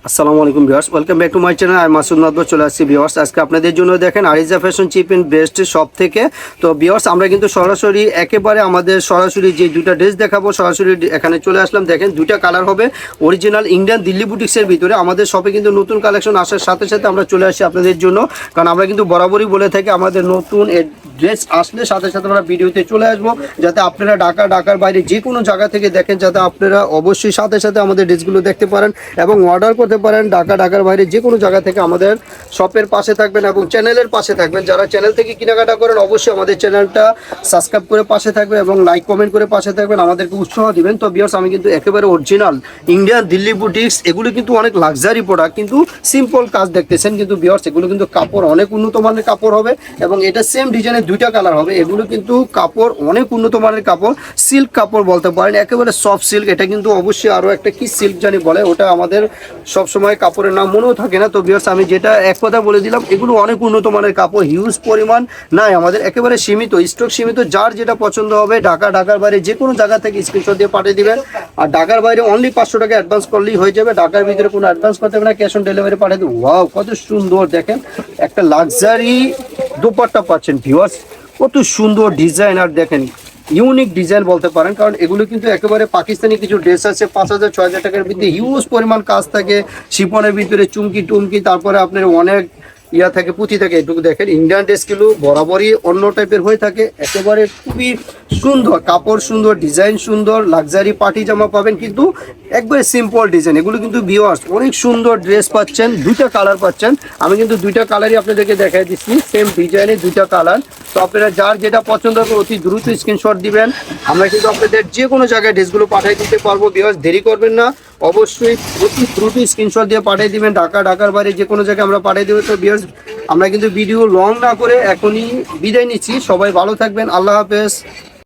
আসসালামু আলাইকুম viewers, welcome back to my channel. আমি মাসুদ নাদব চলে আসছি ভিউয়ার্স। আজকে আপনাদের জন্য দেখেন Arija fashion cheap and best shop থেকে। তো ভিউয়ার্স, আমরা কিন্তু সরাসরি একেবারে আমাদের সরাসরি যে দুইটা ড্রেস দেখাবো, সরাসরি এখানে চলে আসলাম। দেখেন দুইটা কালার হবে, অরিজিনাল ইন্ডিয়ান দিল্লি বুটিক্সের ভিতরে। আমাদের শপে কিন্তু নতুন কালেকশন আসার সাথে সাথে আমরা চলে আসি আপনাদের জন্য, কারণ আমরা কিন্তু বরাবরই বলে থাকি আমাদের নতুন ড্রেস আসলে সাথে সাথে আমরা ভিডিওতে চলে আসবো, যাতে আপনারা ঢাকার বাইরে যে কোনো জায়গা থেকে দেখেন, যাতে আপনারা অবশ্যই সাথে সাথে আমাদের ড্রেসগুলো দেখতে পারেন এবং অর্ডার করতে পারেন। ঢাকার বাইরে যে কোনো জায়গা থেকে আমাদের শপের পাশে থাকবেন এবং চ্যানেলের পাশে থাকবেন। যারা চ্যানেল থেকে কেনাকাটা করেন অবশ্যই আমাদের চ্যানেলটা সাবস্ক্রাইব করে পাশে থাকবেন এবং লাইক কমেন্ট করে পাশে থাকবেন, আমাদেরকে উৎসাহ দিবেন। তো ভিউয়ার্স, আমি কিন্তু একেবারে অরিজিনাল ইন্ডিয়ান দিল্লি বুটিক্স, এগুলো কিন্তু অনেক লাক্সারি প্রোডাক্ট, কিন্তু সিম্পল কাজ দেখতেছেন। কিন্তু ভিউয়ার্স, এগুলো কিন্তু কাপড় অনেক উন্নত মানের কাপড় হবে এবং এটা সেম ডিজাইনের দুইটা কালার হবে। এগুলো কিন্তু কাপড় অনেক উন্নত মানের কাপড়, সিল্ক কাপড় বলতে পারেন, একেবারে সফট সিল্ক। এটা কিন্তু অবশ্যই আরও একটা কি সিল্ক জানি বলে, ওটা আমাদের সবসময় কাপড়ের নাম মনেও থাকে না। তো ভিউয়ার্স, আমি যেটা এক কথা বলে দিলাম, এগুলো অনেক উন্নত মানের কাপড়, হিউজ পরিমাণ নাই আমাদের, একেবারে সীমিত স্টক, সীমিত। যার যেটা পছন্দ হবে ঢাকার বাইরে যে কোনো জায়গা থেকে স্ক্রিনশট দিয়ে পাঠিয়ে দিবেন। আর ঢাকার বাইরে অনলি 500 টাকা অ্যাডভান্স করলেই হয়ে যাবে। ঢাকার ভিতরে কোনো অ্যাডভান্স করতে হবে না, ক্যাশ অন ডেলিভারি পাঠিয়ে দেবো। ওয়াও, কত সুন্দর! দেখেন একটা লাক্সারি দোপাট্টা পাচ্ছেন ভিউয়ার্স, কত সুন্দর ডিজাইন। আর দেখেন ইউনিক ডিজাইন বলতে পারেন, কারণ এগুলো কিন্তু একেবারে পাকিস্তানি কিছু ড্রেস আছে 5,000-6,000 টাকার ভিতরে, হিউজ পরিমাণ কাজ থাকে শিপনের ভিতরে, চুমকি টুমকি, তারপরে আপনার অনেক ইয়া থাকে, পুঁথি থাকে। এটুকু দেখেন ইন্ডিয়ান ড্রেসগুলো বরাবরই অন্য টাইপের হয়ে থাকে, একেবারে খুবই সুন্দর কাপড়, সুন্দর ডিজাইন, সুন্দর লাক্সারি পার্টি জামা পাবেন, কিন্তু একবারে সিম্পল ডিজাইন। এগুলো কিন্তু ভিউয়ার্স অনেক সুন্দর ড্রেস পাচ্ছেন, দুইটা কালার পাচ্ছেন। আমি কিন্তু দুইটা কালারই আপনাদেরকে দেখাই দিচ্ছি, সেম ডিজাইনের দুইটা কালার। তো আপনারা যার যেটা পছন্দ হবে অতি দ্রুত স্ক্রিনশট দিবেন, আমরা কিন্তু আপনাদের যে কোনো জায়গায় ড্রেসগুলো পাঠিয়ে দিতে পারবো। ভিউয়ার্স, দেরি করবেন না, অবশ্যই অতি দ্রুত স্ক্রিনশট দিয়ে পাঠিয়ে দিবেন। ঢাকার বাইরে যে কোনো জায়গায় আমরা পাঠিয়ে দেবো। তো ভিউয়ার্স, আমরা কিন্তু ভিডিও লং না করে এখনই বিদায় নিচ্ছি। সবাই ভালো থাকবেন, আল্লাহ হাফেজ।